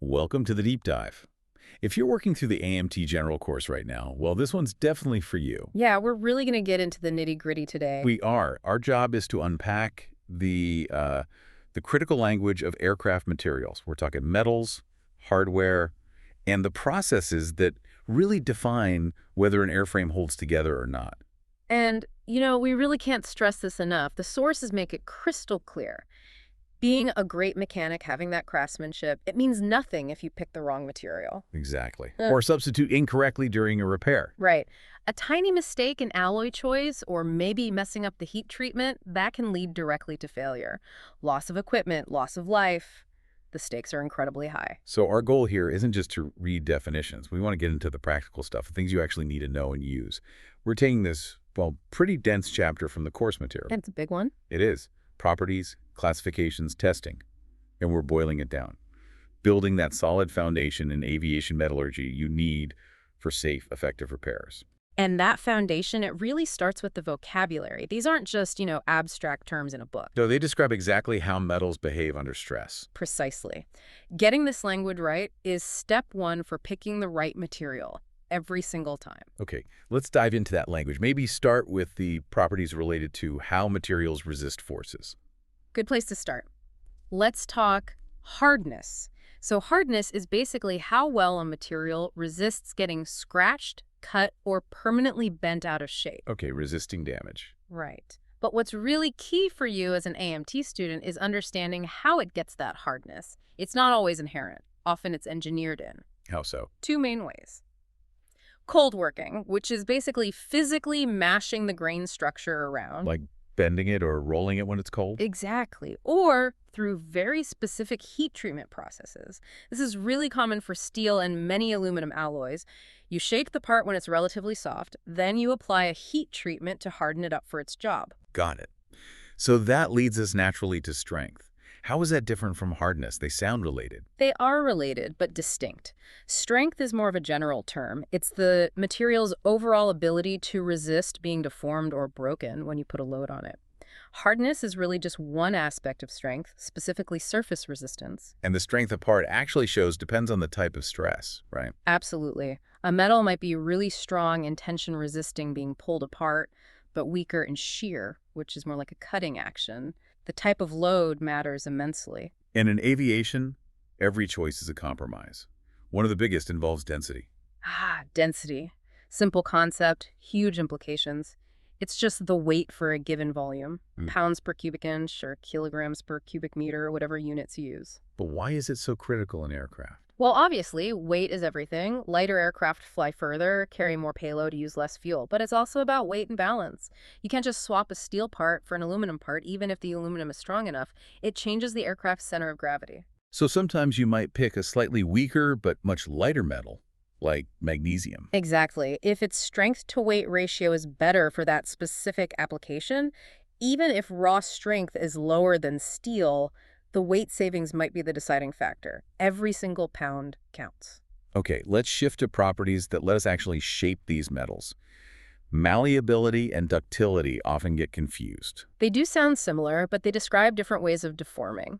Welcome to the deep dive. If you're working through the AMT General course right now, well, this one's definitely for you. Yeah, we're really going to get into the nitty-gritty today. We are. Our job is to unpack the critical language of aircraft materials. We're talking metals, hardware, and the processes that really define whether an airframe holds together or not. And, we really can't stress this enough. The sources make it crystal clear. Being a great mechanic, having that craftsmanship, it means nothing if you pick the wrong material. Exactly. Or substitute incorrectly during a repair. Right. A tiny mistake in alloy choice or maybe messing up the heat treatment, that can lead directly to failure. Loss of equipment, loss of life. The stakes are incredibly high. So our goal here isn't just to read definitions. We want to get into the practical stuff, things you actually need to know and use. We're taking this, well, pretty dense chapter from the course material. And it's a big one. It is. Properties, classifications, testing. And we're boiling it down. Building that solid foundation in aviation metallurgy you need for safe, effective repairs. And that foundation, it really starts with the vocabulary. These aren't just, abstract terms in a book. So they describe exactly how metals behave under stress. Precisely. Getting this language right is step one for picking the right material every single time. Okay, let's dive into that language. Maybe start with the properties related to how materials resist forces. Good place to start. Let's talk hardness. So hardness is basically how well a material resists getting scratched, cut, or permanently bent out of shape. Okay, resisting damage. Right. But what's really key for you as an AMT student is understanding how it gets that hardness. It's not always inherent. Often it's engineered in. How so? Two main ways. Cold working, which is basically physically mashing the grain structure around. Like bending it or rolling it when it's cold? Exactly. Or through very specific heat treatment processes. This is really common for steel and many aluminum alloys. You shake the part when it's relatively soft, then you apply a heat treatment to harden it up for its job. Got it. So that leads us naturally to strength. How is that different from hardness? They sound related. They are related, but distinct. Strength is more of a general term. It's the material's overall ability to resist being deformed or broken when you put a load on it. Hardness is really just one aspect of strength, specifically surface resistance. And the strength a part actually shows depends on the type of stress, right? Absolutely. A metal might be really strong and tension-resisting being pulled apart, but weaker in shear, which is more like a cutting action. The type of load matters immensely. And in aviation, every choice is a compromise. One of the biggest involves density. Density. Simple concept, huge implications. It's just the weight for a given volume. Pounds per cubic inch or kilograms per cubic meter, whatever units you use. But why is it so critical in aircraft? Well, obviously, weight is everything. Lighter aircraft fly further, carry more payload, use less fuel. But it's also about weight and balance. You can't just swap a steel part for an aluminum part, even if the aluminum is strong enough. It changes the aircraft's center of gravity. So sometimes you might pick a slightly weaker but much lighter metal, like magnesium. Exactly. If its strength-to-weight ratio is better for that specific application, even if raw strength is lower than steel, the weight savings might be the deciding factor. Every single pound counts. Okay, let's shift to properties that let us actually shape these metals. Malleability and ductility often get confused. They do sound similar, but they describe different ways of deforming.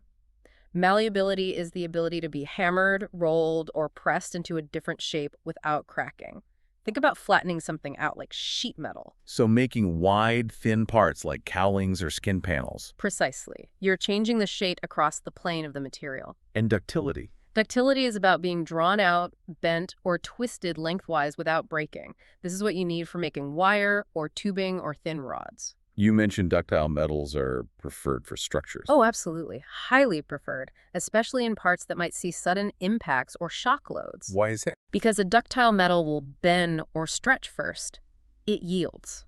Malleability is the ability to be hammered, rolled, or pressed into a different shape without cracking. Think about flattening something out like sheet metal. So making wide, thin parts like cowlings or skin panels. Precisely. You're changing the shape across the plane of the material. And ductility. Ductility is about being drawn out, bent, or twisted lengthwise without breaking. This is what you need for making wire or tubing or thin rods. You mentioned ductile metals are preferred for structures. Oh, absolutely. Highly preferred, especially in parts that might see sudden impacts or shock loads. Why is that? Because a ductile metal will bend or stretch first. It yields.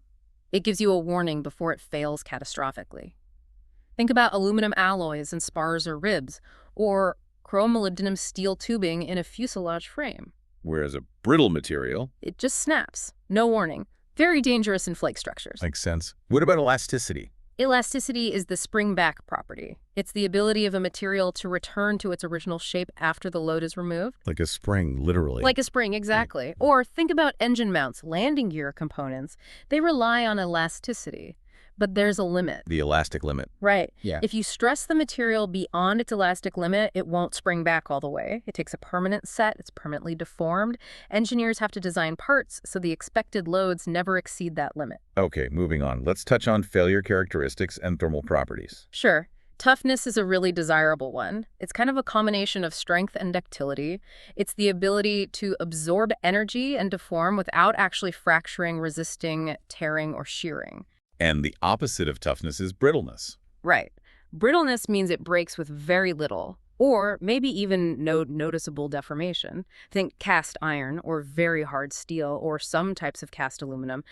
It gives you a warning before it fails catastrophically. Think about aluminum alloys in spars or ribs, or chrome-molybdenum steel tubing in a fuselage frame. Whereas a brittle material... It just snaps. No warning. Very dangerous in flake structures. Makes sense. What about elasticity? Elasticity is the spring-back property. It's the ability of a material to return to its original shape after the load is removed. Like a spring, literally. Like a spring, exactly. Or think about engine mounts, landing gear components. They rely on elasticity. But there's a limit. The elastic limit. Right. Yeah. If you stress the material beyond its elastic limit, it won't spring back all the way. It takes a permanent set. It's permanently deformed. Engineers have to design parts so the expected loads never exceed that limit. Okay, moving on. Let's touch on failure characteristics and thermal properties. Sure. Toughness is a really desirable one. It's kind of a combination of strength and ductility. It's the ability to absorb energy and deform without actually fracturing, resisting, tearing, or shearing. And the opposite of toughness is brittleness. Right. Brittleness means it breaks with very little, or maybe even no noticeable deformation. Think cast iron or very hard steel or some types of cast aluminum.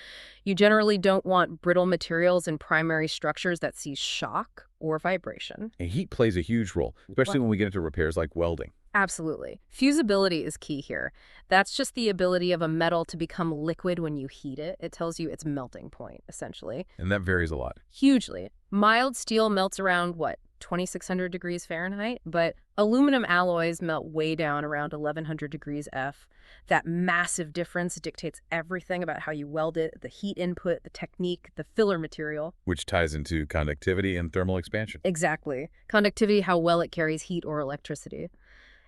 You generally don't want brittle materials in primary structures that see shock or vibration. And heat plays a huge role, especially when we get into repairs like welding. Absolutely. Fusibility is key here. That's just the ability of a metal to become liquid when you heat it. It tells you its melting point, essentially. And that varies a lot. Hugely. Mild steel melts around, 2,600 degrees Fahrenheit? But aluminum alloys melt way down around 1,100 degrees F. That massive difference dictates everything about how you weld it, the heat input, the technique, the filler material. Which ties into conductivity and thermal expansion. Exactly. Conductivity, how well it carries heat or electricity.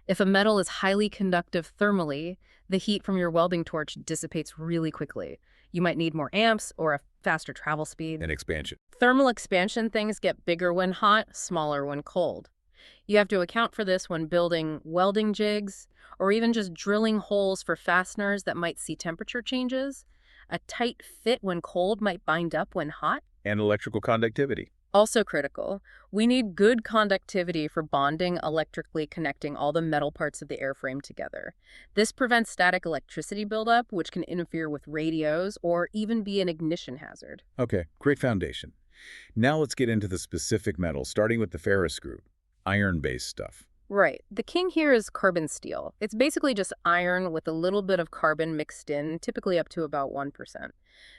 If a metal is highly conductive thermally, the heat from your welding torch dissipates really quickly. You might need more amps or a faster travel speed. And expansion. Thermal expansion things get bigger when hot, smaller when cold. You have to account for this when building welding jigs or even just drilling holes for fasteners that might see temperature changes. A tight fit when cold might bind up when hot. And electrical conductivity. Also critical, we need good conductivity for bonding, electrically connecting all the metal parts of the airframe together. This prevents static electricity buildup, which can interfere with radios or even be an ignition hazard. Okay, great foundation. Now let's get into the specific metals, starting with the ferrous screw, iron-based stuff. Right. The king here is carbon steel. It's basically just iron with a little bit of carbon mixed in, typically up to about 1%.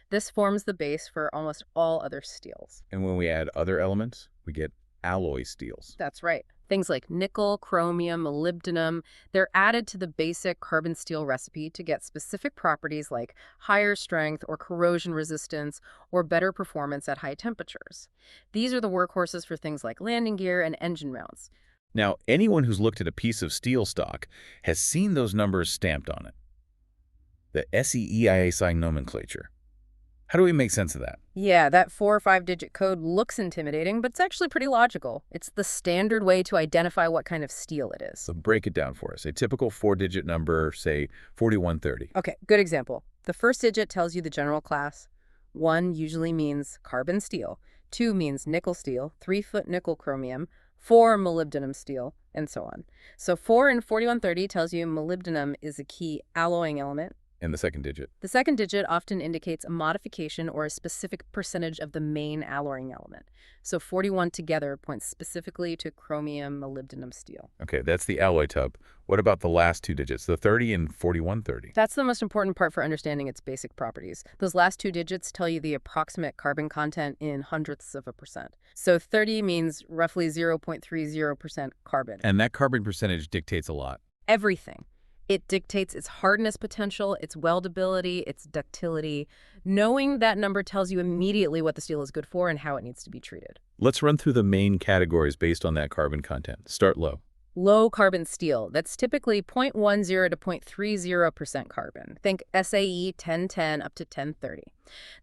This forms the base for almost all other steels. And when we add other elements, we get alloy steels. That's right. Things like nickel, chromium, molybdenum, they're added to the basic carbon steel recipe to get specific properties like higher strength or corrosion resistance or better performance at high temperatures. These are the workhorses for things like landing gear and engine mounts. Now, anyone who's looked at a piece of steel stock has seen those numbers stamped on it. The SEEIA sign nomenclature. How do we make sense of that? Yeah, that 4 or 5-digit code looks intimidating, but it's actually pretty logical. It's the standard way to identify what kind of steel it is. So break it down for us. A typical 4-digit number, say 4130. Okay, good example. The first digit tells you the general class. 1 usually means carbon steel. 2 means nickel steel. 3-foot nickel chromium. 4 molybdenum steel, and so on. So 4 in 4130 tells you molybdenum is a key alloying element. And the second digit? The second digit often indicates a modification or a specific percentage of the main alloying element. So 41 together points specifically to chromium molybdenum steel. Okay, that's the alloy tub. What about the last 2 digits, the 30 and 4130? That's the most important part for understanding its basic properties. Those last 2 digits tell you the approximate carbon content in hundredths of a percent. So 30 means roughly 0.30% carbon. And that carbon percentage dictates a lot. Everything. It dictates its hardness potential, its weldability, its ductility. Knowing that number tells you immediately what the steel is good for and how it needs to be treated. Let's run through the main categories based on that carbon content. Start low. Low carbon steel, that's typically 0.10 to 0.30% carbon. Think SAE 1010 up to 1030.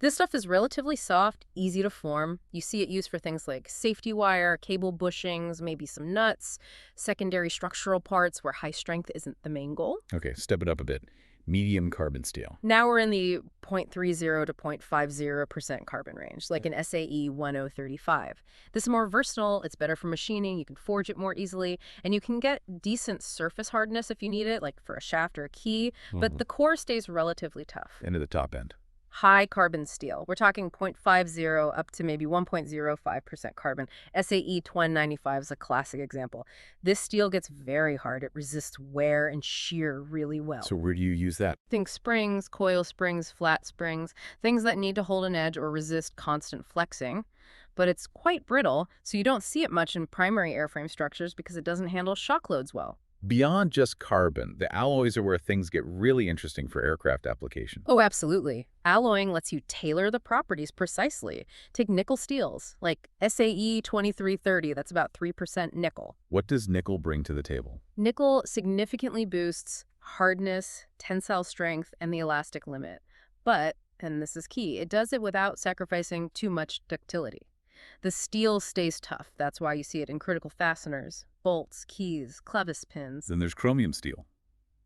This stuff is relatively soft, easy to form. You see it used for things like safety wire, cable bushings, maybe some nuts, secondary structural parts where high strength isn't the main goal. Okay, step it up a bit. Medium carbon steel. Now we're in the 0.30 to 0.50% carbon range, like an SAE 1035. This is more versatile, it's better for machining, you can forge it more easily, and you can get decent surface hardness if you need it, like for a shaft or a key, but the core stays relatively tough. Into the top end. High carbon steel. We're talking 0.50 up to maybe 1.05% carbon. SAE 1295 is a classic example. This steel gets very hard. It resists wear and shear really well. So where do you use that? Think springs, coil springs, flat springs, things that need to hold an edge or resist constant flexing. But it's quite brittle, so you don't see it much in primary airframe structures because it doesn't handle shock loads well. Beyond just carbon, the alloys are where things get really interesting for aircraft application. Oh, absolutely. Alloying lets you tailor the properties precisely. Take nickel steels, like SAE 2330, that's about 3% nickel. What does nickel bring to the table? Nickel significantly boosts hardness, tensile strength, and the elastic limit. But, and this is key, it does it without sacrificing too much ductility. The steel stays tough. That's why you see it in critical fasteners, bolts, keys, clevis pins. Then there's chromium steel.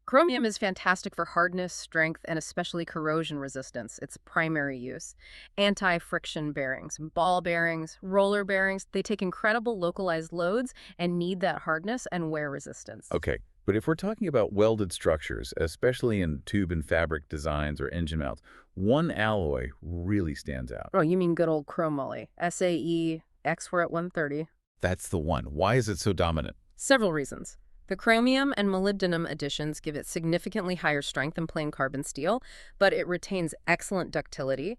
Chromium is fantastic for hardness, strength, and especially corrosion resistance, its primary use. Anti-friction bearings, ball bearings, roller bearings, they take incredible localized loads and need that hardness and wear resistance. Okay, but if we're talking about welded structures, especially in tube and fabric designs or engine mounts, one alloy really stands out. Oh, you mean good old chromoly. SAE X4 at 130. That's the one. Why is it so dominant? Several reasons. The chromium and molybdenum additions give it significantly higher strength than plain carbon steel, but it retains excellent ductility.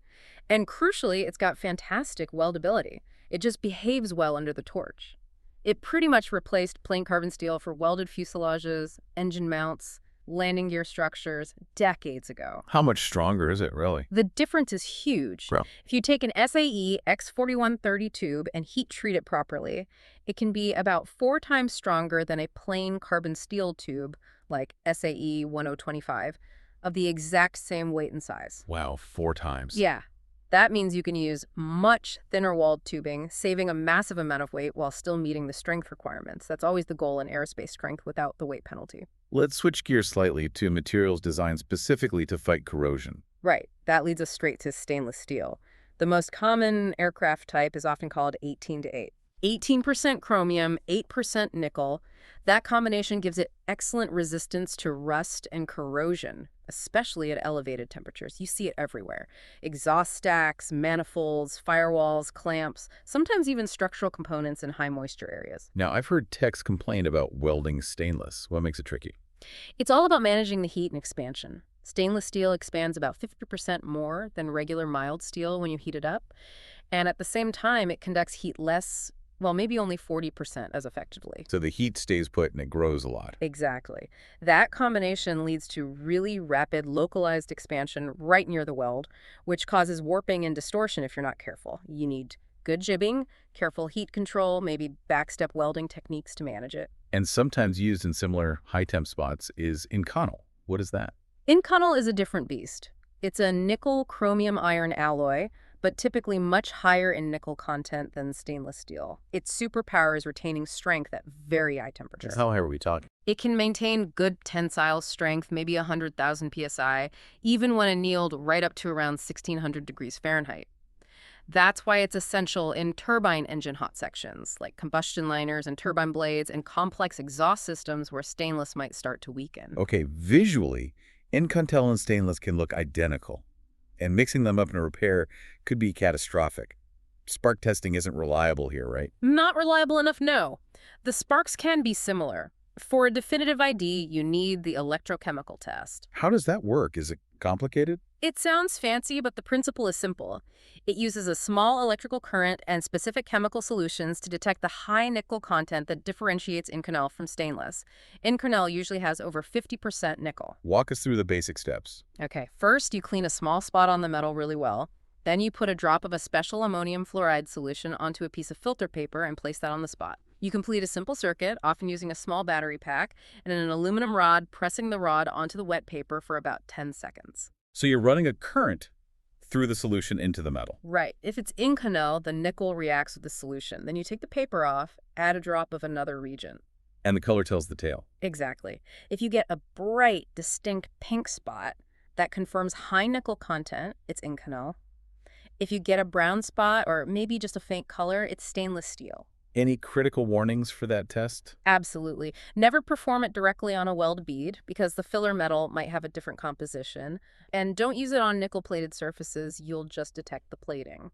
And crucially, it's got fantastic weldability. It just behaves well under the torch. It pretty much replaced plain carbon steel for welded fuselages, engine mounts, landing gear structures decades ago. How much stronger is it, really? The difference is huge. Bro. If you take an SAE X4130 tube and heat treat it properly, it can be about 4 times stronger than a plain carbon steel tube like SAE 1025 of the exact same weight and size. Wow, 4 times. Yeah. That means you can use much thinner walled tubing, saving a massive amount of weight while still meeting the strength requirements. That's always the goal in aerospace strength without the weight penalty. Let's switch gears slightly to materials designed specifically to fight corrosion. Right. That leads us straight to stainless steel. The most common aircraft type is often called 18 to 8. 18% chromium, 8% nickel. That combination gives it excellent resistance to rust and corrosion, especially at elevated temperatures. You see it everywhere. Exhaust stacks, manifolds, firewalls, clamps, sometimes even structural components in high moisture areas. Now, I've heard techs complain about welding stainless. What makes it tricky? It's all about managing the heat and expansion. Stainless steel expands about 50% more than regular mild steel when you heat it up. And at the same time, it conducts heat less, well, maybe only 40% as effectively. So the heat stays put and it grows a lot. Exactly. That combination leads to really rapid localized expansion right near the weld, which causes warping and distortion if you're not careful. You need good jibbing, careful heat control, maybe backstep welding techniques to manage it. And sometimes used in similar high-temp spots is Inconel. What is that? Inconel is a different beast. It's a nickel chromium iron alloy, but typically much higher in nickel content than stainless steel. Its superpower is retaining strength at very high temperatures. How high are we talking? It can maintain good tensile strength, maybe 100,000 psi, even when annealed right up to around 1600 degrees Fahrenheit. That's why it's essential in turbine engine hot sections, like combustion liners and turbine blades and complex exhaust systems where stainless might start to weaken. Okay, visually, Inconel and stainless can look identical, and mixing them up in a repair could be catastrophic. Spark testing isn't reliable here, right? Not reliable enough, no. The sparks can be similar. For a definitive ID, you need the electrochemical test. How does that work? Is it complicated? It sounds fancy, but the principle is simple. It uses a small electrical current and specific chemical solutions to detect the high nickel content that differentiates Inconel from stainless. Inconel usually has over 50% nickel. Walk us through the basic steps. Okay, first you clean a small spot on the metal really well. Then you put a drop of a special ammonium fluoride solution onto a piece of filter paper and place that on the spot. You complete a simple circuit, often using a small battery pack, and an aluminum rod, pressing the rod onto the wet paper for about 10 seconds. So you're running a current through the solution into the metal. Right. If it's Inconel, the nickel reacts with the solution. Then you take the paper off, add a drop of another reagent. And the color tells the tale. Exactly. If you get a bright, distinct pink spot, that confirms high nickel content, it's Inconel. If you get a brown spot or maybe just a faint color, it's stainless steel. Any critical warnings for that test? Absolutely. Never perform it directly on a weld bead because the filler metal might have a different composition. And don't use it on nickel-plated surfaces. You'll just detect the plating.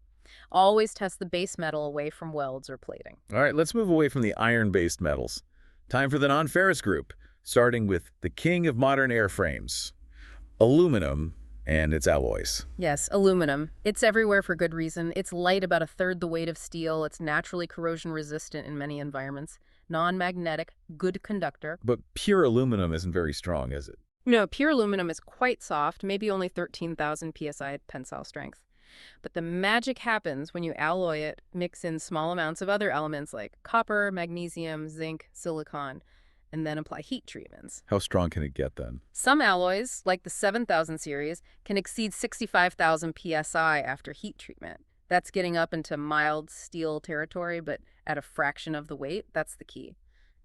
Always test the base metal away from welds or plating. All right, let's move away from the iron-based metals. Time for the non-ferrous group, starting with the king of modern airframes, aluminum and its alloys. Yes, aluminum. It's everywhere for good reason. It's light, about a third the weight of steel. It's naturally corrosion resistant in many environments. non-magnetic, good conductor. But pure aluminum isn't very strong, is it? No, pure aluminum is quite soft, maybe only 13,000 psi tensile strength. But the magic happens when you alloy it, mix in small amounts of other elements like copper, magnesium, zinc, silicon, and then apply heat treatments. How strong can it get then? Some alloys, like the 7000 series, can exceed 65,000 psi after heat treatment. That's getting up into mild steel territory, but at a fraction of the weight. That's the key.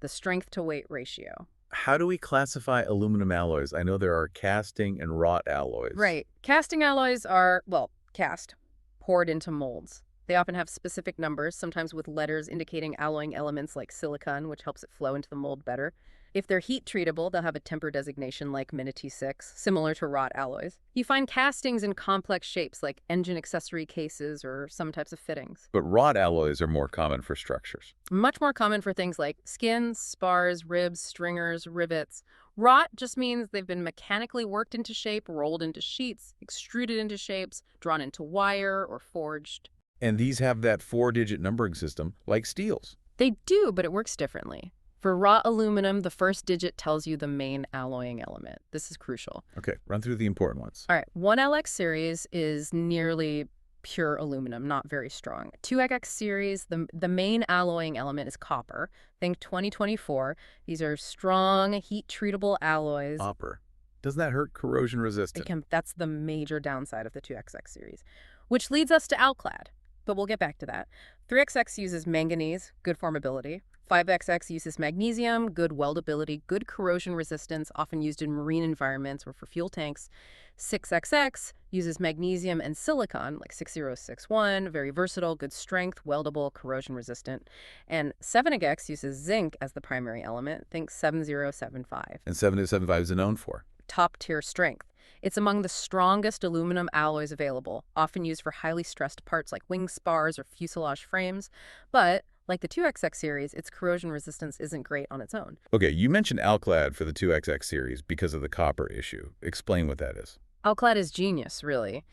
The strength-to-weight ratio. How do we classify aluminum alloys? I know there are casting and wrought alloys. Right. Casting alloys are, well, cast, poured into molds. They often have specific numbers, sometimes with letters indicating alloying elements like silicon, which helps it flow into the mold better. If they're heat treatable, they'll have a temper designation like T6, similar to wrought alloys. You find castings in complex shapes like engine accessory cases or some types of fittings. But wrought alloys are more common for structures. Much more common for things like skins, spars, ribs, stringers, rivets. Wrought just means they've been mechanically worked into shape, rolled into sheets, extruded into shapes, drawn into wire, or forged. And these have that 4-digit numbering system like steels. They do, but it works differently. For wrought aluminum, the first digit tells you the main alloying element. This is crucial. Okay, run through the important ones. All right, 1LX series is nearly pure aluminum, not very strong. 2XX series, the main alloying element is copper. Think 2024. These are strong, heat-treatable alloys. Copper. Doesn't that hurt corrosion resistant? That's the major downside of the 2XX series, which leads us to Alclad. But we'll get back to that. 3XX uses manganese, good formability. 5XX uses magnesium, good weldability, good corrosion resistance, often used in marine environments or for fuel tanks. 6XX uses magnesium and silicon, like 6061, very versatile, good strength, weldable, corrosion resistant. And 7XX uses zinc as the primary element, think 7075. And 7075 is known for? Top-tier strength. It's among the strongest aluminum alloys available, often used for highly stressed parts like wing spars or fuselage frames. But, like the 2XX series, its corrosion resistance isn't great on its own. Okay, you mentioned Alclad for the 2XX series because of the copper issue. Explain what that is. Alclad is genius, really.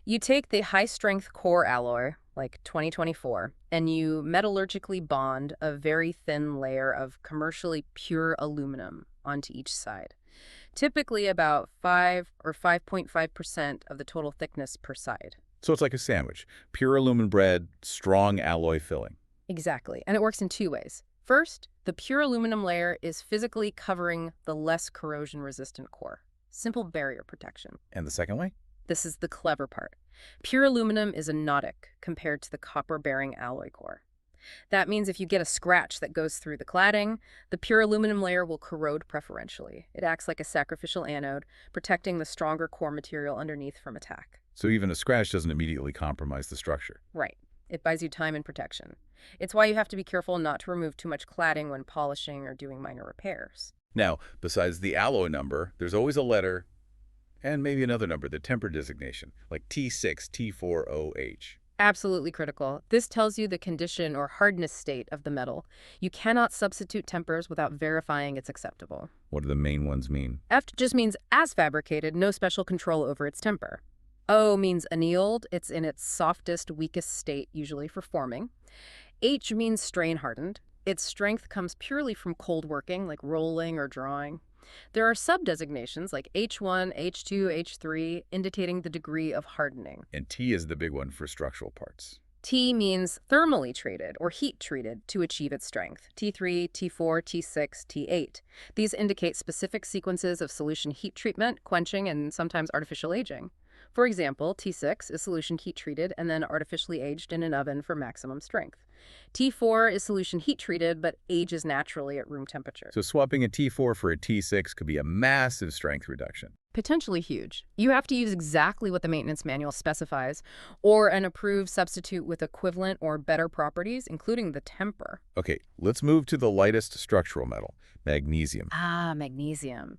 You take the high-strength core alloy, like 2024, and you metallurgically bond a very thin layer of commercially pure aluminum onto each side. Typically about 5 or 5.5% of the total thickness per side. So it's like a sandwich. Pure aluminum bread, strong alloy filling. Exactly. And it works in two ways. First, the pure aluminum layer is physically covering the less corrosion-resistant core. Simple barrier protection. And the second way? This is the clever part. Pure aluminum is anodic compared to the copper-bearing alloy core. That means if you get a scratch that goes through the cladding, the pure aluminum layer will corrode preferentially. It acts like a sacrificial anode, protecting the stronger core material underneath from attack. So even a scratch doesn't immediately compromise the structure. Right. It buys you time and protection. It's why you have to be careful not to remove too much cladding when polishing or doing minor repairs. Now, besides the alloy number, there's always a letter and maybe another number, the temper designation, like T6, T4OH. Absolutely critical. This tells you the condition or hardness state of the metal. You cannot substitute tempers without verifying it's acceptable. What do the main ones mean? F just means as fabricated, no special control over its temper. O means annealed. It's in its softest, weakest state, usually for forming. H means strain hardened. Its strength comes purely from cold working, like rolling or drawing. There are sub-designations like H1, H2, H3, indicating the degree of hardening. And T is the big one for structural parts. T means thermally treated or heat treated to achieve its strength. T3, T4, T6, T8. These indicate specific sequences of solution heat treatment, quenching, and sometimes artificial aging. For example, T6 is solution heat treated and then artificially aged in an oven for maximum strength. T4 is solution heat treated but ages naturally at room temperature. So swapping a T4 for a T6 could be a massive strength reduction. Potentially huge. You have to use exactly what the maintenance manual specifies, or an approved substitute with equivalent or better properties, including the temper. Okay, let's move to the lightest structural metal, magnesium. Magnesium.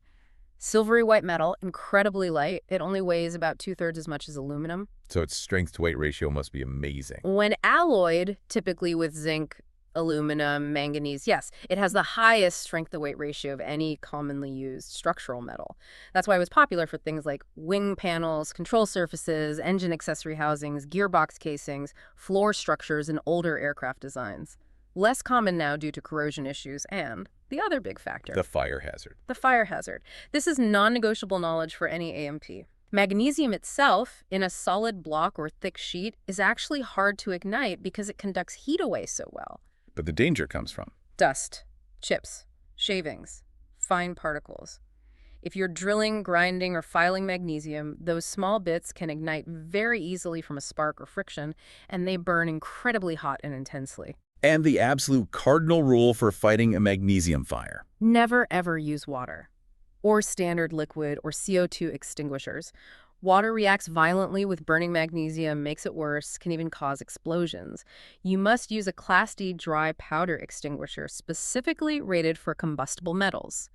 Silvery white metal, incredibly light. It only weighs about 2/3 as much as aluminum. So its strength-to-weight ratio must be amazing. When alloyed, typically with zinc, aluminum, manganese, yes, it has the highest strength-to-weight ratio of any commonly used structural metal. That's why it was popular for things like wing panels, control surfaces, engine accessory housings, gearbox casings, floor structures in older aircraft designs. Less common now due to corrosion issues and the other big factor, The fire hazard. the fire hazard. This is non-negotiable knowledge for any AMT. Magnesium itself, in a solid block or thick sheet, is actually hard to ignite because it conducts heat away so well. But the danger comes from. Dust, chips, shavings, fine particles. If you're drilling, grinding, or filing magnesium, those small bits can ignite very easily from a spark or friction, and they burn incredibly hot and intensely. And the absolute cardinal rule for fighting a magnesium fire. Never, ever use water or standard liquid or CO2 extinguishers. Water reacts violently with burning magnesium, makes it worse, can even cause explosions. You must use a Class D dry powder extinguisher specifically rated for combustible metals.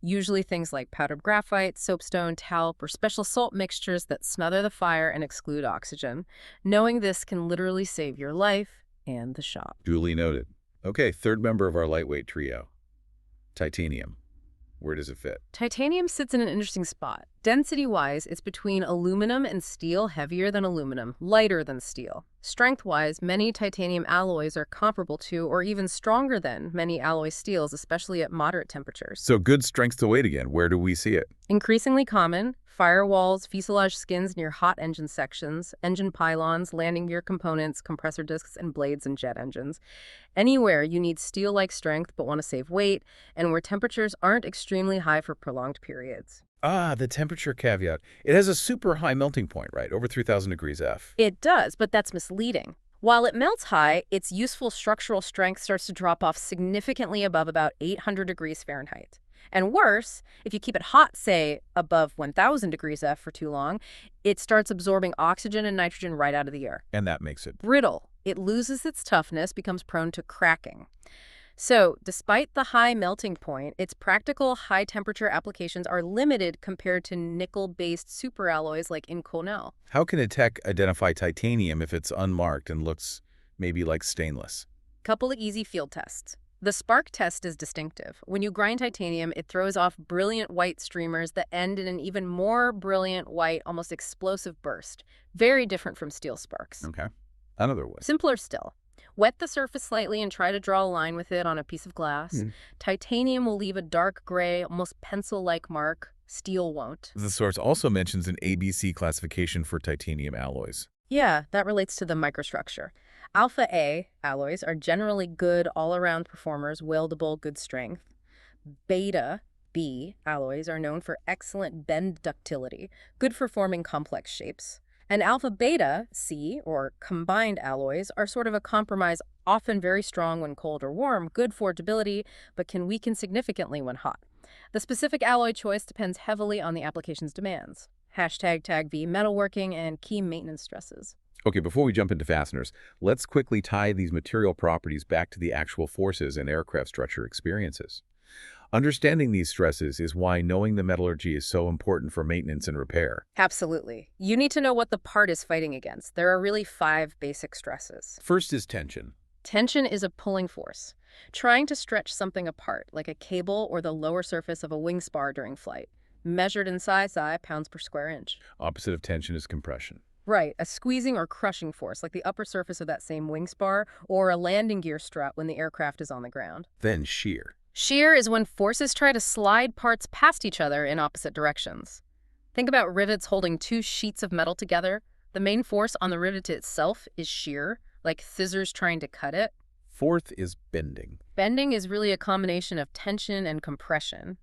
Usually things like powdered graphite, soapstone, talc, or special salt mixtures that smother the fire and exclude oxygen. Knowing this can literally save your life and the shop. Duly noted. Okay, third member of our lightweight trio. Titanium. Where does it fit? Titanium sits in an interesting spot. Density-wise, it's between aluminum and steel, heavier than aluminum, lighter than steel. Strength-wise, many titanium alloys are comparable to or even stronger than many alloy steels, especially at moderate temperatures. So good strength to weight again. Where do we see it? Increasingly common, firewalls, fuselage skins near hot engine sections, engine pylons, landing gear components, compressor discs, and blades in jet engines. Anywhere you need steel-like strength but want to save weight, and where temperatures aren't extremely high for prolonged periods. Ah, the temperature caveat. It has a super high melting point, right? Over 3,000 degrees F. It does, but that's misleading. While it melts high, its useful structural strength starts to drop off significantly above about 800 degrees Fahrenheit. And worse, if you keep it hot, say, above 1,000 degrees F for too long, it starts absorbing oxygen and nitrogen right out of the air. And that makes it Brittle. It loses its toughness, becomes prone to cracking. So, despite the high melting point, its practical high-temperature applications are limited compared to nickel-based superalloys like Inconel. How can a tech identify titanium if it's unmarked and looks maybe like stainless? Couple of easy field tests. The spark test is distinctive. When you grind titanium, it throws off brilliant white streamers that end in an even more brilliant white, almost explosive burst. Very different from steel sparks. Okay. Another way. Simpler still. Wet the surface slightly and try to draw a line with it on a piece of glass. Titanium will leave a dark gray, almost pencil-like mark. Steel won't. The source also mentions an ABC classification for titanium alloys. Yeah, that relates to the microstructure. Alpha A alloys are generally good all-around performers, weldable, good strength. Beta B alloys are known for excellent bend ductility, good for forming complex shapes. And alpha beta C, or combined alloys, are sort of a compromise, often very strong when cold or warm, good for durability, but can weaken significantly when hot. The specific alloy choice depends heavily on the application's demands. #tag V metalworking and key maintenance stresses. Okay, before we jump into fasteners, let's quickly tie these material properties back to the actual forces and aircraft structure experiences. Understanding these stresses is why knowing the metallurgy is so important for maintenance and repair. Absolutely. You need to know what the part is fighting against. There are really 5 basic stresses. First is tension. Tension is a pulling force, trying to stretch something apart, like a cable or the lower surface of a wing spar during flight, measured in psi pounds per square inch. Opposite of tension is compression. Right, a squeezing or crushing force, like the upper surface of that same wing spar, or a landing gear strut when the aircraft is on the ground. Then shear. Shear is when forces try to slide parts past each other in opposite directions. Think about rivets holding 2 sheets of metal together. The main force on the rivet itself is shear, like scissors trying to cut it. Fourth is bending. Bending is really a combination of tension and compression.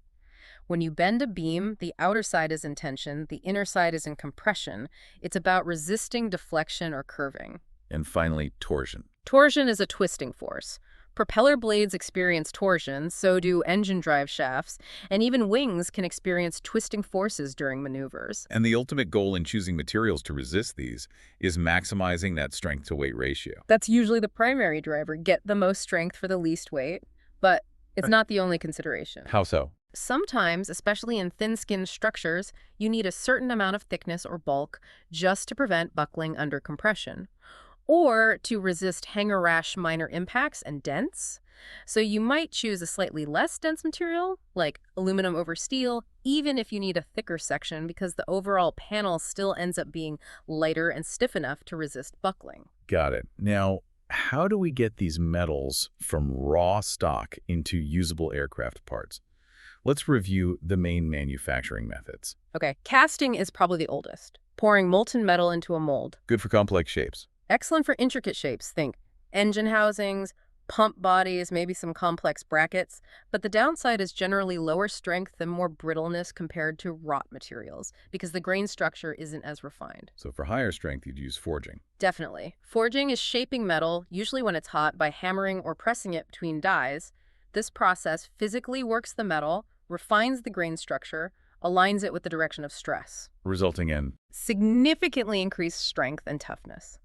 When you bend a beam, the outer side is in tension, the inner side is in compression. It's about resisting deflection or curving. And finally, torsion. Torsion is a twisting force. Propeller blades experience torsion, so do engine drive shafts, and even wings can experience twisting forces during maneuvers. And the ultimate goal in choosing materials to resist these is maximizing that strength-to-weight ratio. That's usually the primary driver, get the most strength for the least weight, but it's not the only consideration. How so? Sometimes, especially in thin-skinned structures, you need a certain amount of thickness or bulk just to prevent buckling under compression, or to resist hanger rash minor impacts and dents. So you might choose a slightly less dense material, like aluminum over steel, even if you need a thicker section, because the overall panel still ends up being lighter and stiff enough to resist buckling. Got it. Now, how do we get these metals from raw stock into usable aircraft parts? Let's review the main manufacturing methods. Okay, casting is probably the oldest. Pouring molten metal into a mold. Good for complex shapes. Excellent for intricate shapes. Think engine housings, pump bodies, maybe some complex brackets. But the downside is generally lower strength and more brittleness compared to wrought materials because the grain structure isn't as refined. So for higher strength, you'd use forging. Definitely. Forging is shaping metal, usually when it's hot, by hammering or pressing it between dies. This process physically works the metal, refines the grain structure, aligns it with the direction of stress, Resulting in, significantly increased strength and toughness.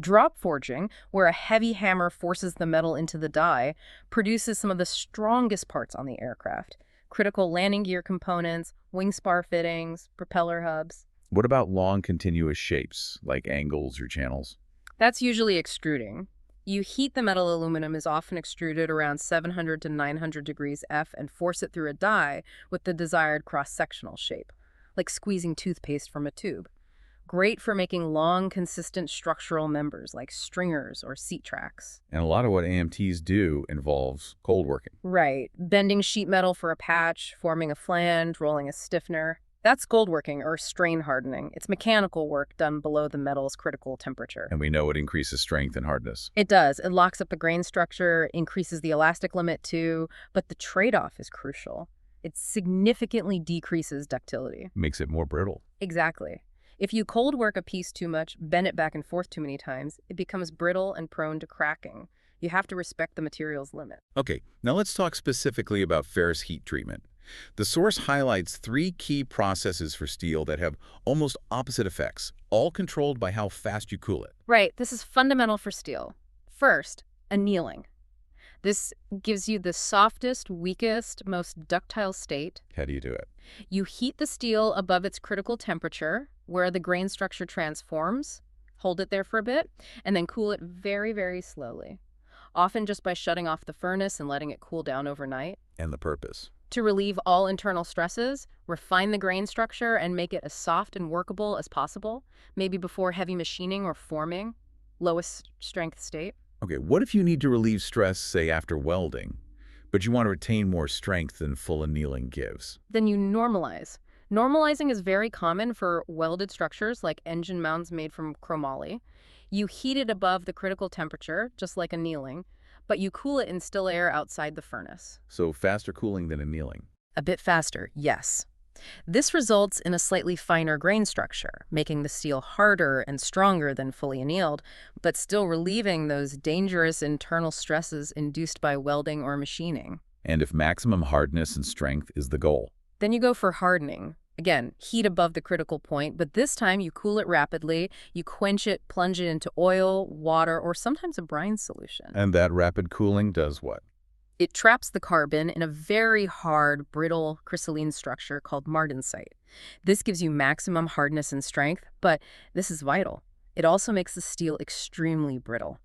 Drop forging, where a heavy hammer forces the metal into the die, produces some of the strongest parts on the aircraft. Critical landing gear components, wing spar fittings, propeller hubs. what about long continuous shapes, like angles or channels? That's usually extruding. You heat the metal. Aluminum is often extruded around 700 to 900 degrees F and force it through a die with the desired cross-sectional shape, like squeezing toothpaste from a tube. Great for making long, consistent structural members like stringers or seat tracks. And a lot of what AMTs do involves cold working. Right. Bending sheet metal for a patch, forming a flange, rolling a stiffener. That's gold working or strain hardening. It's mechanical work done below the metal's critical temperature. And we know it increases strength and hardness. It does. It locks up the grain structure, increases the elastic limit too, but the trade-off is crucial. It significantly decreases ductility. Makes it more brittle. Exactly. If you cold work a piece too much, bend it back and forth too many times, it becomes brittle and prone to cracking. You have to respect the material's limit. Okay, now let's talk specifically about ferrous heat treatment. The source highlights 3 key processes for steel that have almost opposite effects, all controlled by how fast you cool it. Right, this is fundamental for steel. First, annealing. This gives you the softest, weakest, most ductile state. How do you do it? You heat the steel above its critical temperature, where the grain structure transforms, hold it there for a bit, and then cool it very, very slowly, often just by shutting off the furnace and letting it cool down overnight. And the purpose? To relieve all internal stresses, refine the grain structure, and make it as soft and workable as possible, maybe before heavy machining or forming, lowest strength state. Okay, what if you need to relieve stress, say, after welding, but you want to retain more strength than full annealing gives? Then you normalize. Normalizing is very common for welded structures like engine mounts made from chromoly. You heat it above the critical temperature, just like annealing, but you cool it in still air outside the furnace. So faster cooling than annealing. A bit faster, yes. This results in a slightly finer grain structure, making the steel harder and stronger than fully annealed, but still relieving those dangerous internal stresses induced by welding or machining. And if maximum hardness and strength is the goal? Then you go for hardening. Again, heat above the critical point, but this time you cool it rapidly, you quench it, plunge it into oil, water, or sometimes a brine solution. And that rapid cooling does what? It traps the carbon in a very hard, brittle, crystalline structure called martensite. This gives you maximum hardness and strength, but this is vital. It also makes the steel extremely brittle.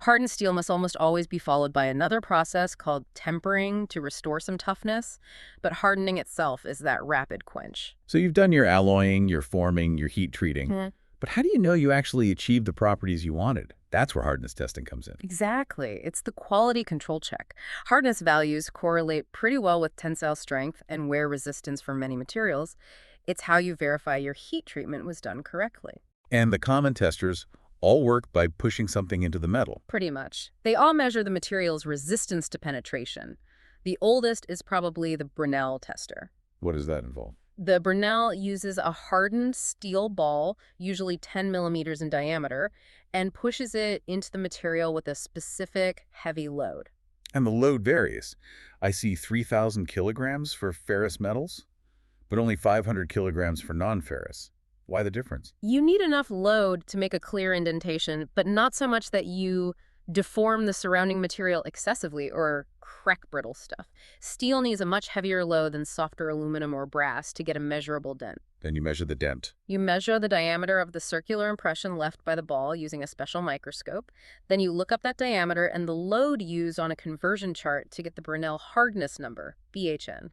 Hardened steel must almost always be followed by another process called tempering to restore some toughness, but hardening itself is that rapid quench. So you've done your alloying, your forming, your heat treating. But how do you know you actually achieved the properties you wanted? That's where hardness testing comes in. Exactly. It's the quality control check. Hardness values correlate pretty well with tensile strength and wear resistance for many materials. It's how you verify your heat treatment was done correctly. And the common testers all work by pushing something into the metal. Pretty much. They all measure the material's resistance to penetration. The oldest is probably the Brinell tester. What does that involve? The Brinell uses a hardened steel ball, usually 10 millimeters in diameter, and pushes it into the material with a specific heavy load. And the load varies. I see 3,000 kilograms for ferrous metals, but only 500 kilograms for non-ferrous. Why the difference? You need enough load to make a clear indentation, but not so much that you deform the surrounding material excessively or crack brittle stuff. Steel needs a much heavier load than softer aluminum or brass to get a measurable dent. Then you measure the dent. You measure the diameter of the circular impression left by the ball using a special microscope. Then you look up that diameter and the load used on a conversion chart to get the Brinell hardness number, BHN.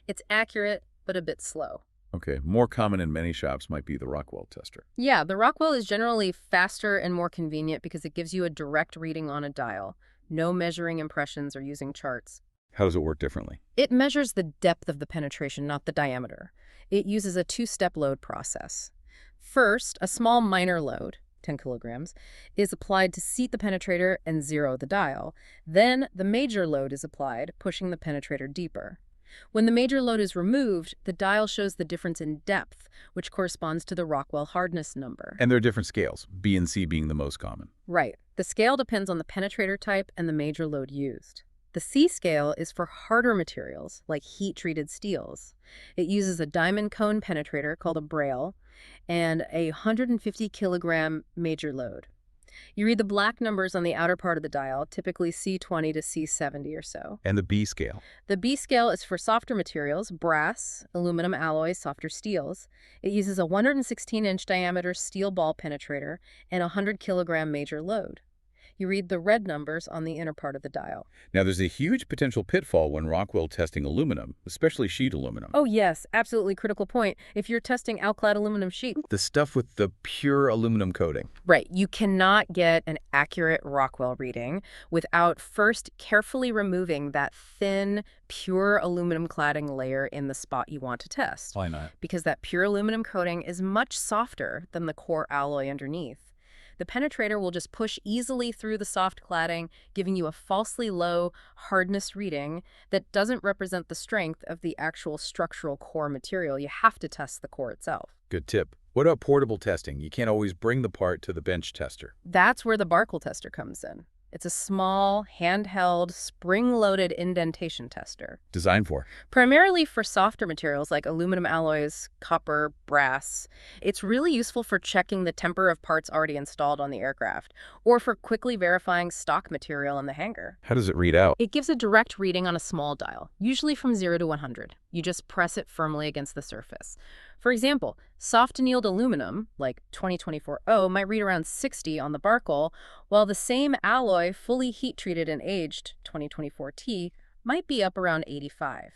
It's accurate, but a bit slow. Okay, more common in many shops might be the Rockwell tester. Yeah, the Rockwell is generally faster and more convenient because it gives you a direct reading on a dial. No measuring impressions or using charts. How does it work differently? It measures the depth of the penetration, not the diameter. It uses a two-step load process. First, a small minor load, 10 kilograms, is applied to seat the penetrator and zero the dial. Then the major load is applied, pushing the penetrator deeper. When the major load is removed, the dial shows the difference in depth, which corresponds to the Rockwell hardness number. And there are different scales, B and C being the most common. Right. The scale depends on the penetrator type and the major load used. The C scale is for harder materials, like heat-treated steels. It uses a diamond cone penetrator called a braille and a 150 kilogram major load. You read the black numbers on the outer part of the dial, typically C20 to C70 or so. And the B scale. The B scale is for softer materials, brass, aluminum alloys, softer steels. It uses a 116-inch diameter steel ball penetrator and a 100 kilogram major load. You read the red numbers on the inner part of the dial. Now, there's a huge potential pitfall when Rockwell testing aluminum, especially sheet aluminum. Oh yes, absolutely critical point. If you're testing alclad aluminum sheet. The stuff with the pure aluminum coating. Right, you cannot get an accurate Rockwell reading without first carefully removing that thin, pure aluminum cladding layer in the spot you want to test. Why not? Because that pure aluminum coating is much softer than the core alloy underneath. The penetrator will just push easily through the soft cladding, giving you a falsely low hardness reading that doesn't represent the strength of the actual structural core material. You have to test the core itself. Good tip. What about portable testing? You can't always bring the part to the bench tester. That's where the Barkle tester comes in. It's a small, handheld, spring-loaded indentation tester. Designed for? Primarily for softer materials like aluminum alloys, copper, brass. It's really useful for checking the temper of parts already installed on the aircraft, or for quickly verifying stock material in the hangar. How does it read out? It gives a direct reading on a small dial, usually from 0 to 100. You just press it firmly against the surface. For example, soft annealed aluminum, like 2024O, might read around 60 on the Barkle, while the same alloy, fully heat-treated and aged, 2024T, might be up around 85.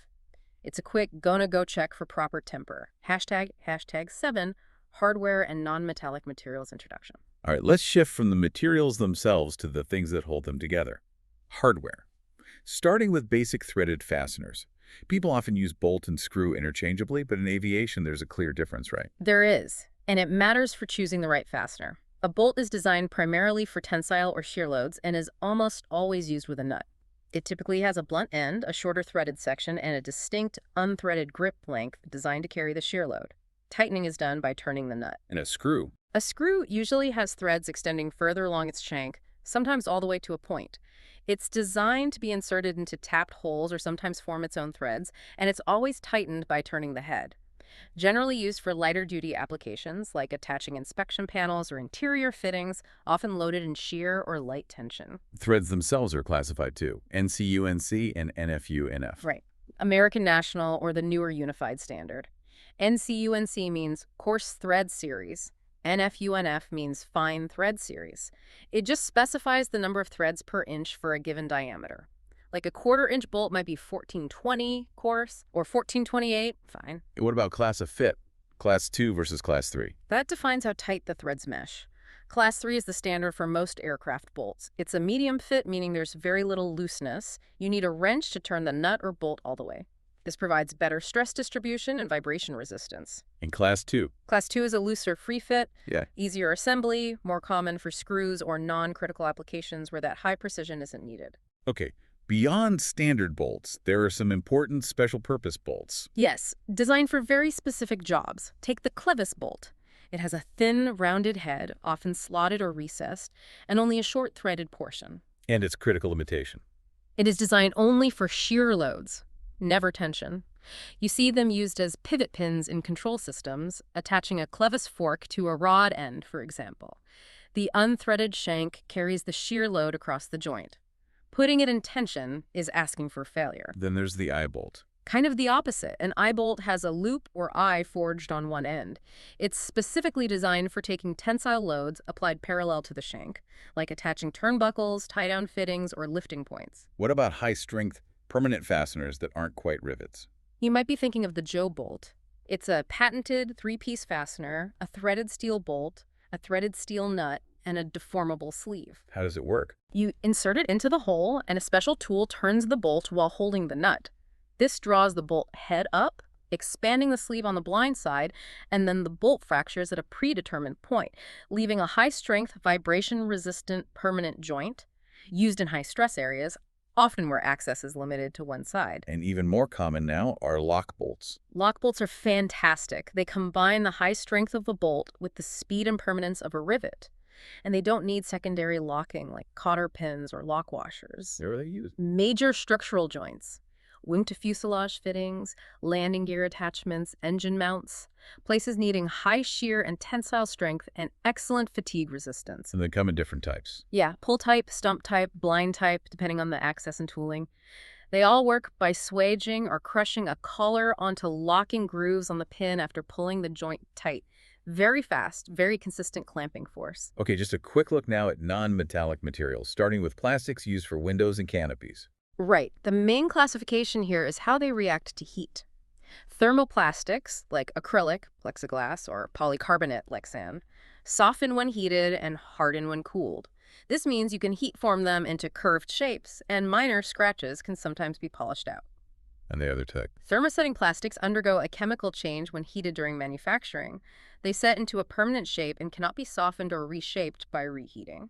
It's a quick go check for proper temper. #7, hardware and non-metallic materials introduction. All right, let's shift from the materials themselves to the things that hold them together. Hardware. Starting with basic threaded fasteners. People often use bolt and screw interchangeably, but in aviation there's a clear difference, right? There is, and it matters for choosing the right fastener. A bolt is designed primarily for tensile or shear loads and is almost always used with a nut. It typically has a blunt end, a shorter threaded section, and a distinct unthreaded grip length designed to carry the shear load. Tightening is done by turning the nut. And a screw. A screw usually has threads extending further along its shank, sometimes all the way to a point. It's designed to be inserted into tapped holes or sometimes form its own threads, and it's always tightened by turning the head. Generally used for lighter-duty applications like attaching inspection panels or interior fittings, often loaded in shear or light tension. Threads themselves are classified too, NCUNC and NFUNF. Right. American National or the newer Unified Standard. NCUNC means Coarse Thread Series. NFUNF means Fine Thread Series. It just specifies the number of threads per inch for a given diameter. Like a 1/4-inch bolt might be 1420 coarse or 1428 fine. What about class of fit? Class 2 versus class 3? That defines how tight the threads mesh. Class 3 is the standard for most aircraft bolts. It's a medium fit, meaning there's very little looseness. You need a wrench to turn the nut or bolt all the way. This provides better stress distribution and vibration resistance. In class 2? Class 2 is a looser free fit, Yeah. easier assembly, more common for screws or non-critical applications where that high precision isn't needed. Okay. Beyond standard bolts, there are some important special-purpose bolts. Yes, designed for very specific jobs. Take the clevis bolt. It has a thin, rounded head, often slotted or recessed, and only a short threaded portion. And its critical limitation. It is designed only for shear loads, never tension. You see them used as pivot pins in control systems, attaching a clevis fork to a rod end, for example. The unthreaded shank carries the shear load across the joint. Putting it in tension is asking for failure. Then there's the eye bolt. Kind of the opposite. An eye bolt has a loop or eye forged on one end. It's specifically designed for taking tensile loads applied parallel to the shank, like attaching turnbuckles, tie-down fittings, or lifting points. What about high-strength, permanent fasteners that aren't quite rivets? You might be thinking of the Joe bolt. It's a patented three-piece fastener, a threaded steel bolt, a threaded steel nut, and a deformable sleeve. How does it work? You insert it into the hole, and a special tool turns the bolt while holding the nut. This draws the bolt head up, expanding the sleeve on the blind side, and then the bolt fractures at a predetermined point, leaving a high-strength, vibration-resistant permanent joint used in high-stress areas, often where access is limited to one side. And even more common now are lock bolts. Lock bolts are fantastic. They combine the high strength of a bolt with the speed and permanence of a rivet. And they don't need secondary locking like cotter pins or lock washers. Where are they used? Major structural joints, wing to fuselage fittings, landing gear attachments, engine mounts, places needing high shear and tensile strength and excellent fatigue resistance. And they come in different types. Yeah, pull type, stump type, blind type, depending on the access and tooling. They all work by swaging or crushing a collar onto locking grooves on the pin after pulling the joint tight. Very fast, very consistent clamping force. Okay, just a quick look now at non-metallic materials, starting with plastics used for windows and canopies. Right. The main classification here is how they react to heat. Thermoplastics, like acrylic, plexiglass, or polycarbonate, Lexan, soften when heated and harden when cooled. This means you can heat form them into curved shapes, and minor scratches can sometimes be polished out. And the other tech. Thermosetting plastics undergo a chemical change when heated during manufacturing. They set into a permanent shape and cannot be softened or reshaped by reheating.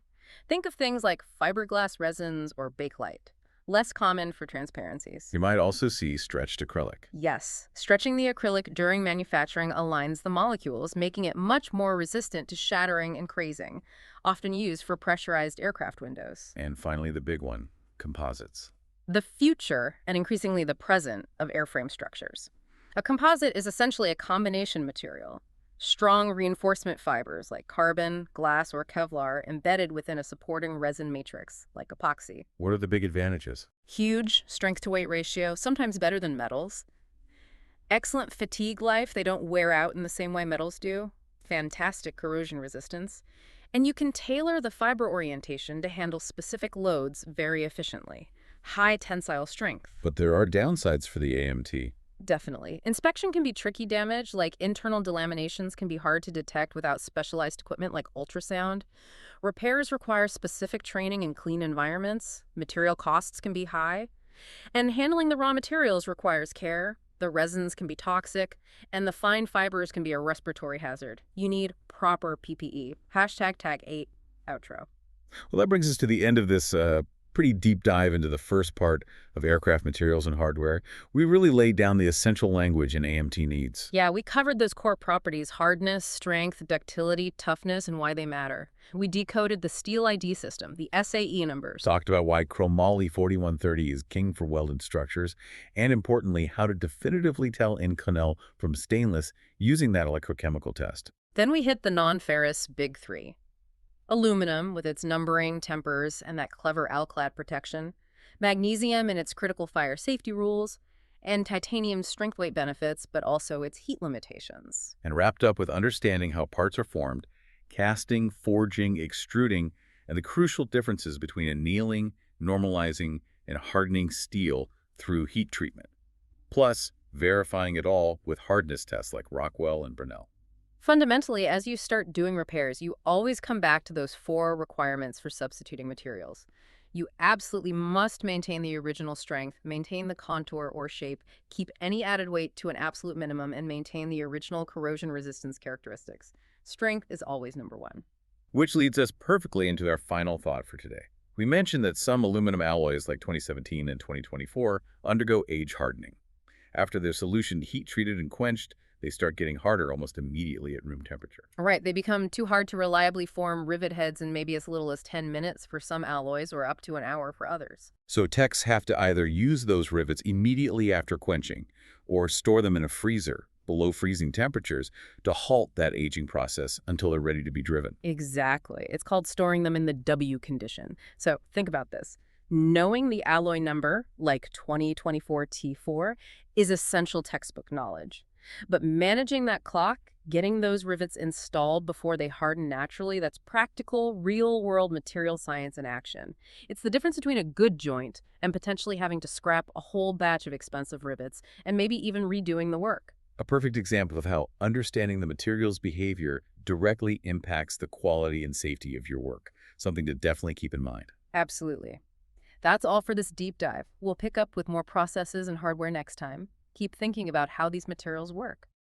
Think of things like fiberglass resins or bakelite. Less common for transparencies. You might also see stretched acrylic. Yes, stretching the acrylic during manufacturing aligns the molecules, making it much more resistant to shattering and crazing, often used for pressurized aircraft windows. And finally, the big one, composites. The future, and increasingly the present, of airframe structures. A composite is essentially a combination material. Strong reinforcement fibers like carbon, glass, or Kevlar embedded within a supporting resin matrix like epoxy. What are the big advantages? Huge strength-to-weight ratio, sometimes better than metals. Excellent fatigue life, they don't wear out in the same way metals do. Fantastic corrosion resistance. And you can tailor the fiber orientation to handle specific loads very efficiently. High tensile strength. But there are downsides for the AMT. Definitely. Inspection can be tricky damage, like internal delaminations can be hard to detect without specialized equipment like ultrasound. Repairs require specific training in clean environments. Material costs can be high. And handling the raw materials requires care. The resins can be toxic, and the fine fibers can be a respiratory hazard. You need proper PPE. Hashtag tag 8, outro. Well, that brings us to the end of this pretty deep dive into the first part of aircraft materials and hardware. We really laid down the essential language in AMT needs. Yeah, we covered those core properties: hardness, strength, ductility, toughness, and why they matter. We decoded the steel ID system, the SAE numbers. Talked about why chromoly 4130 is king for welded structures, and importantly, how to definitively tell Inconel from stainless using that electrochemical test. Then we hit the non-ferrous big three. Aluminum, with its numbering, tempers, and that clever alclad protection. Magnesium and its critical fire safety rules. And titanium's strength-weight benefits, but also its heat limitations. And wrapped up with understanding how parts are formed, casting, forging, extruding, and the crucial differences between annealing, normalizing, and hardening steel through heat treatment. Plus, verifying it all with hardness tests like Rockwell and Brunel. Fundamentally, as you start doing repairs, you always come back to those 4 requirements for substituting materials. You absolutely must maintain the original strength, maintain the contour or shape, keep any added weight to an absolute minimum, and maintain the original corrosion resistance characteristics. Strength is always number 1. Which leads us perfectly into our final thought for today. We mentioned that some aluminum alloys like 2017 and 2024 undergo age hardening. After their solution heat treated and quenched, they start getting harder almost immediately at room temperature. Right, they become too hard to reliably form rivet heads in maybe as little as 10 minutes for some alloys or up to an hour for others. So techs have to either use those rivets immediately after quenching or store them in a freezer below freezing temperatures to halt that aging process until they're ready to be driven. Exactly. It's called storing them in the W condition. So think about this. Knowing the alloy number, like 2024T4, is essential textbook knowledge. But managing that clock, getting those rivets installed before they harden naturally, that's practical, real-world material science in action. It's the difference between a good joint and potentially having to scrap a whole batch of expensive rivets and maybe even redoing the work. A perfect example of how understanding the material's behavior directly impacts the quality and safety of your work. Something to definitely keep in mind. Absolutely. That's all for this deep dive. We'll pick up with more processes and hardware next time. Keep thinking about how these materials work.